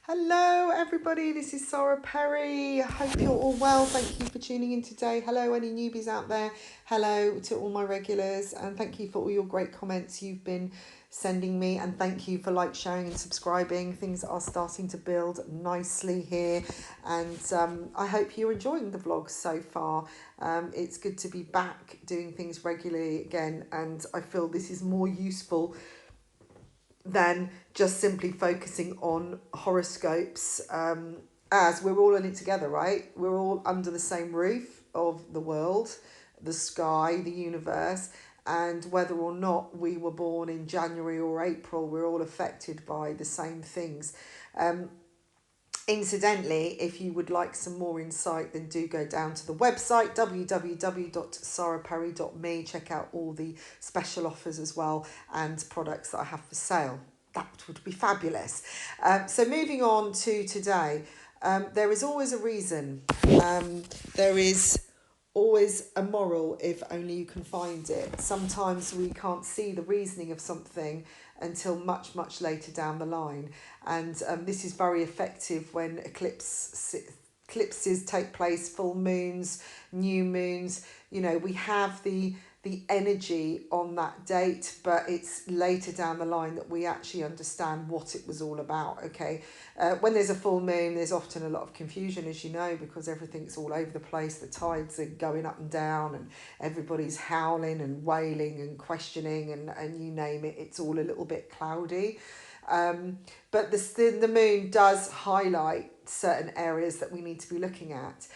Hello everybody, this is Sara Perry. I hope you're all well. Thank you for tuning in today. Hello any newbies out there. Hello to all my regulars, and thank you for all your great comments you've been sending me, and thank you for sharing and subscribing. Things are starting to build nicely here, and I hope you're enjoying the vlogs so far. It's good to be back doing things regularly again, and I feel this is more useful than just simply focusing on horoscopes, as we're all in it together, right? We're all under the same roof of the world, the sky, the universe, and whether or not we were born in January or April, we're all affected by the same things. Incidentally, if you would like some more insight, then do go down to the website www.saraperry.me. Check out all the special offers as well and products that I have for sale. That would be fabulous. So moving on to today, there is always a reason. There is always a moral if only you can find it. Sometimes we can't see the reasoning of something until much, much later down the line. And this is very effective when eclipses take place, full moons, new moons. You know, we have the energy on that date, but it's later down the line that we actually understand what it was all about. Okay, when there's a full moon, there's often a lot of confusion, as you know, because everything's all over the place. The tides are going up and down, and everybody's howling and wailing and questioning, and you name it, it's all a little bit cloudy. But the moon does highlight certain areas that we need to be looking at,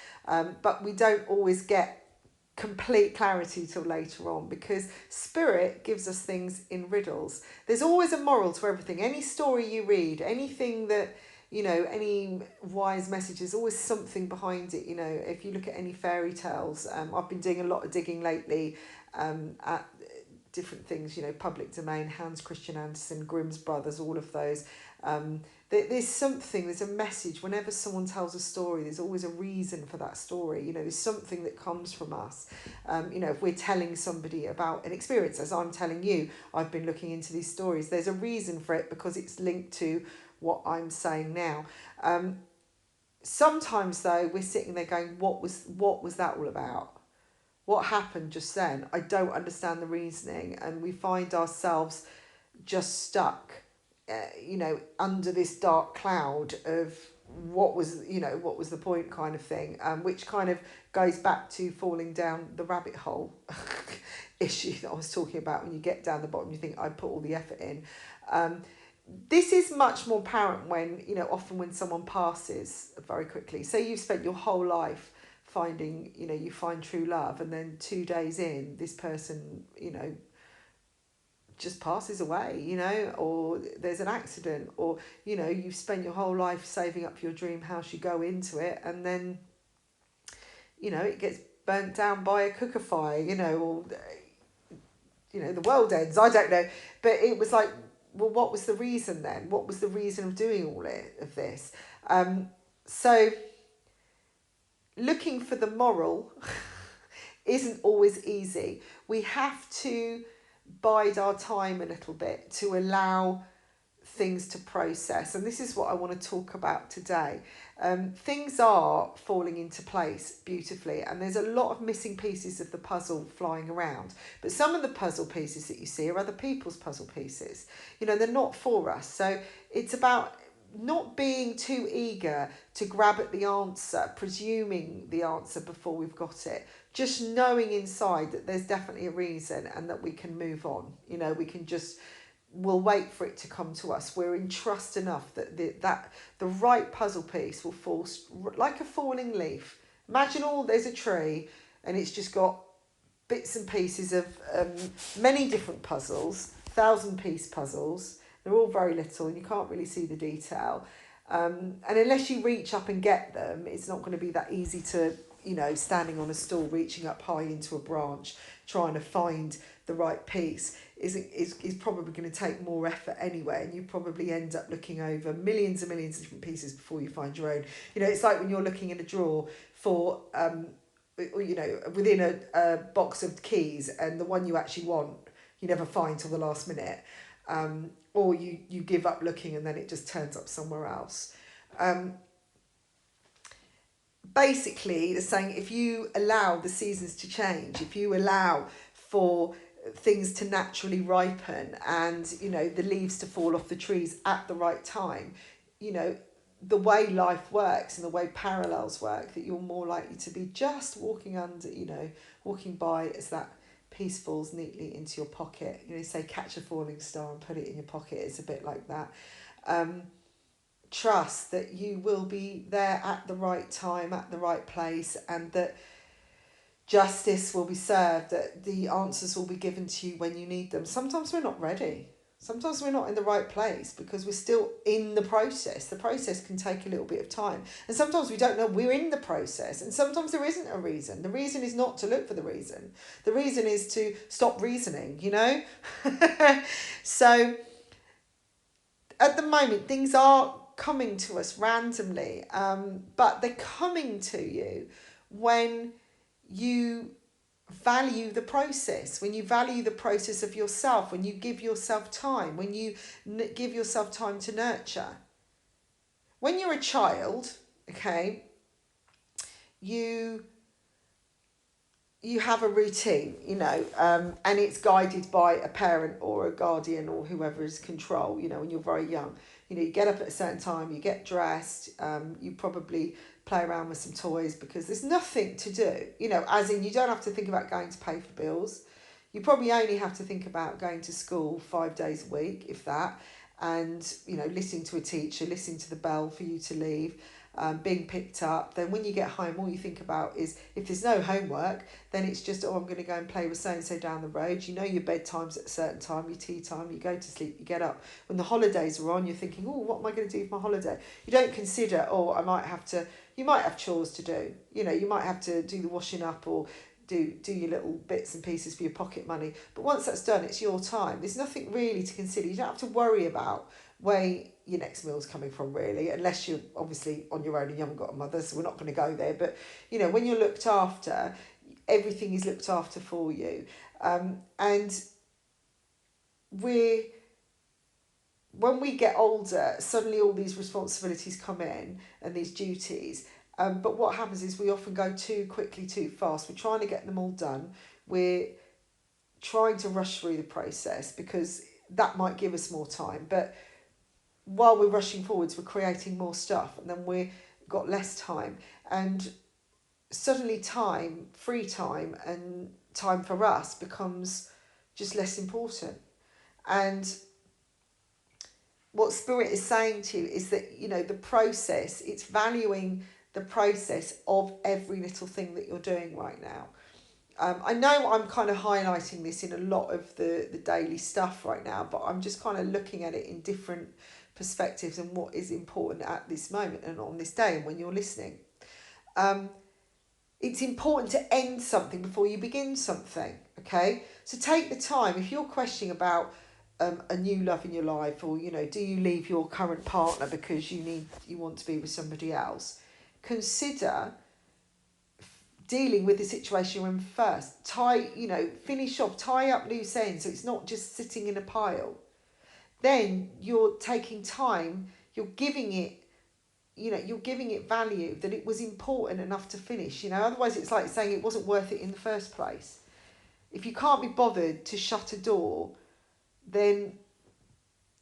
but we don't always get complete clarity till later on, because spirit gives us things in riddles. There's always a moral to everything. Any story you read, anything that, you know, any wise message, is always something behind it. You know, if you look at any fairy tales, I've been doing a lot of digging lately at different things, you know, public domain, Hans Christian Andersen, Grimm's Brothers, all of those. There's something, there's a message. Whenever someone tells a story, there's always a reason for that story. You know, there's something that comes from us. You know, if we're telling somebody about an experience, as I'm telling you, I've been looking into these stories, there's a reason for it, because it's linked to what I'm saying now. Sometimes though, we're sitting there going, what was that all about? What happened just then? I don't understand the reasoning, and we find ourselves just stuck, you know, under this dark cloud of what was the point, kind of thing, which kind of goes back to falling down the rabbit hole issue that I was talking about. When you get down the bottom, you think, I put all the effort in. This is much more apparent when, you know, often when someone passes very quickly. Say you've spent your whole life finding, you know, you find true love, and then 2 days in, this person, you know, just passes away, you know, or there's an accident, or, you know, you've spent your whole life saving up your dream house, you go into it, and then, you know, it gets burnt down by a cooker fire, you know, or, you know, the world ends, I don't know. But it was like, well, what was the reason then? What was the reason of doing all of this? So looking for the moral isn't always easy. We have to bide our time a little bit to allow things to process, and this is what I want to talk about today. Things are falling into place beautifully, and there's a lot of missing pieces of the puzzle flying around, but some of the puzzle pieces that you see are other people's puzzle pieces. You know, they're not for us. So it's about not being too eager to grab at the answer, presuming the answer before we've got it. Just knowing inside that there's definitely a reason, and that we can move on. You know, we can just, we'll wait for it to come to us. We're in trust enough that the right puzzle piece will fall like a falling leaf. Imagine there's a tree, and it's just got bits and pieces of many different puzzles, 1,000-piece puzzles. They're all very little, and you can't really see the detail. And unless you reach up and get them, it's not going to be that easy to, you know, standing on a stool, reaching up high into a branch, trying to find the right piece is probably going to take more effort anyway, and you probably end up looking over millions and millions of different pieces before you find your own. You know, it's like when you're looking in a drawer for, you know, within a box of keys, and the one you actually want, you never find till the last minute. Or you give up looking, and then it just turns up somewhere else. Basically, they're saying if you allow the seasons to change, if you allow for things to naturally ripen and, you know, the leaves to fall off the trees at the right time, you know, the way life works and the way parallels work, that you're more likely to be just walking under, you know, walking by as that piece falls neatly into your pocket. You know, say catch a falling star and put it in your pocket. It's a bit like that. Trust that you will be there at the right time, at the right place, and that justice will be served, that the answers will be given to you when you need them. Sometimes we're not ready. Sometimes we're not in the right place because we're still in the process. The process can take a little bit of time. And sometimes we don't know we're in the process. And sometimes there isn't a reason. The reason is not to look for the reason. The reason is to stop reasoning, you know? So at the moment, things are coming to us randomly, but they're coming to you when you value the process, when you value the process of yourself, when you give yourself time, when you give yourself time to nurture. When you're a child, okay, you have a routine, you know, and it's guided by a parent or a guardian or whoever is control, you know, when you're very young. You know, you get up at a certain time, you get dressed, you probably play around with some toys because there's nothing to do, you know, as in you don't have to think about going to pay for bills. You probably only have to think about going to school 5 days a week, if that, and, you know, listening to a teacher, listening to the bell for you to leave, being picked up. Then when you get home, all you think about is, if there's no homework, then it's just, oh, I'm going to go and play with so-and-so down the road. You know your bedtime's at a certain time, your tea time, you go to sleep, you get up. When the holidays are on, you're thinking, oh, what am I going to do for my holiday? You don't consider, oh, you might have chores to do. You know, you might have to do the washing up or do your little bits and pieces for your pocket money. But once that's done, it's your time. There's nothing really to consider. You don't have to worry about where your next meal's coming from, really, unless you're obviously on your own and you haven't got a mother, so we're not going to go there. But, you know, when you're looked after, everything is looked after for you. And when we get older, suddenly all these responsibilities come in and these duties. But what happens is we often go too quickly, too fast. We're trying to get them all done. We're trying to rush through the process because that might give us more time. But while we're rushing forwards, we're creating more stuff, and then we've got less time. And suddenly time, free time, and time for us becomes just less important. And what Spirit is saying to you is that, you know, the process, it's valuing the process of every little thing that you're doing right now. I know I'm kind of highlighting this in a lot of the daily stuff right now, but I'm just kind of looking at it in different perspectives and what is important at this moment and on this day and when you're listening. It's important to end something before you begin something, okay? So take the time. If you're questioning about a new love in your life, or, you know, do you leave your current partner because you want to be with somebody else, consider dealing with the situation you're in first. Finish off, tie up loose ends so it's not just sitting in a pile. Then you're taking time, you're giving it value, that it was important enough to finish. You know, otherwise it's like saying it wasn't worth it in the first place. If you can't be bothered to shut a door, then,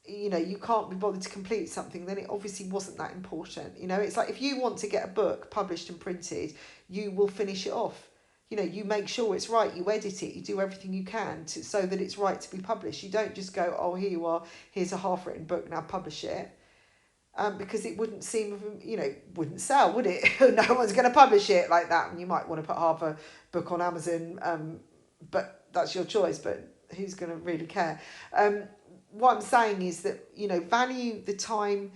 you know, you can't be bothered to complete something, then it obviously wasn't that important. You know, it's like if you want to get a book published and printed, you will finish it off. You know, you make sure it's right, you edit it, you do everything you can so that it's right to be published. You don't just go, oh, here you are, here's a half-written book, now publish it. Because it wouldn't wouldn't sell, would it? No one's going to publish it like that. And you might want to put half a book on Amazon, but that's your choice, but who's going to really care? What I'm saying is that, you know, value the time.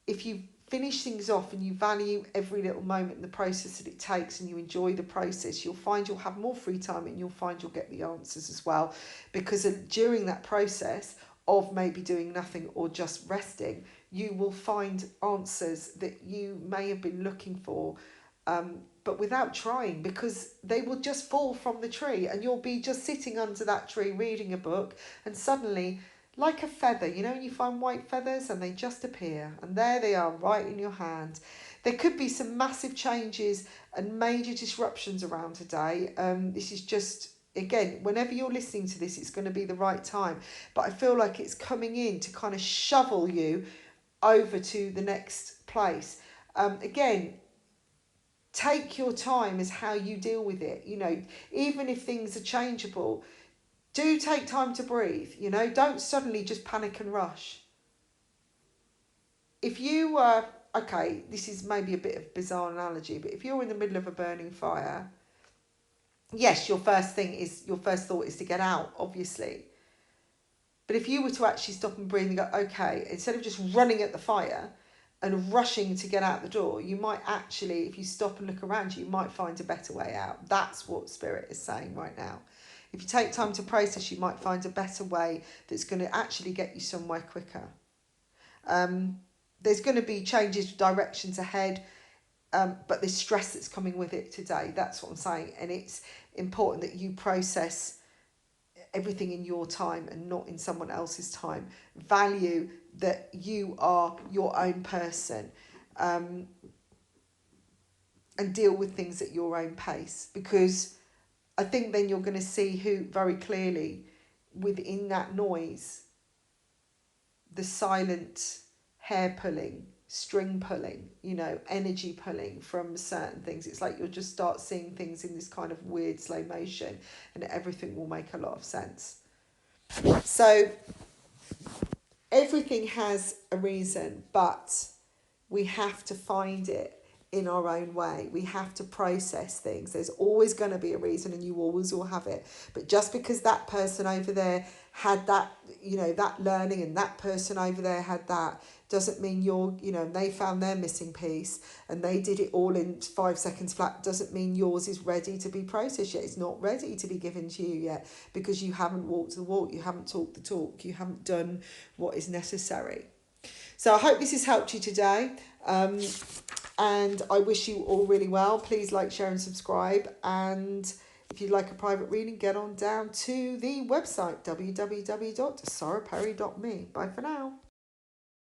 If you finish things off and you value every little moment in the process that it takes and you enjoy the process, you'll find you'll have more free time and you'll find you'll get the answers as well. Because during that process of maybe doing nothing or just resting, you will find answers that you may have been looking for, but without trying, because they will just fall from the tree and you'll be just sitting under that tree reading a book, and suddenly like a feather. You know when you find white feathers and they just appear, and there they are right in your hand. There could be some massive changes and major disruptions around today. This is just, again, whenever you're listening to this, it's going to be the right time. But I feel like it's coming in to kind of shovel you over to the next place. Again, take your time as how you deal with it. You know, even if things are changeable, do take time to breathe. You know, don't suddenly just panic and rush. If you were, okay, this is maybe a bit of a bizarre analogy, but if you're in the middle of a burning fire, yes, your first thought is to get out, obviously. But if you were to actually stop and breathe and go, okay, instead of just running at the fire and rushing to get out the door, you might actually, if you stop and look around you, might find a better way out. That's what Spirit is saying right now. If you take time to process, you might find a better way that's going to actually get you somewhere quicker. There's going to be changes, directions ahead, but there's stress that's coming with it today. That's what I'm saying. And it's important that you process everything in your time and not in someone else's time. Value that you are your own person, and deal with things at your own pace, because I think then you're going to see who very clearly within that noise, the silent hair pulling, string pulling, you know, energy pulling from certain things. It's like you'll just start seeing things in this kind of weird slow motion, and everything will make a lot of sense. So everything has a reason, but we have to find it in our own way. We have to process things. There's always going to be a reason, and you always will have it. But just because that person over there had that, you know, that learning, and that person over there had that, doesn't mean you're, you know, they found their missing piece and they did it all in 5 seconds flat, doesn't mean yours is ready to be processed yet. It's not ready to be given to you yet, because you haven't walked the walk, you haven't talked the talk, you haven't done what is necessary. So I hope this has helped you today. And I wish you all really well. Please like, share and subscribe. And if you'd like a private reading, get on down to the website, www.saraperry.me. Bye for now.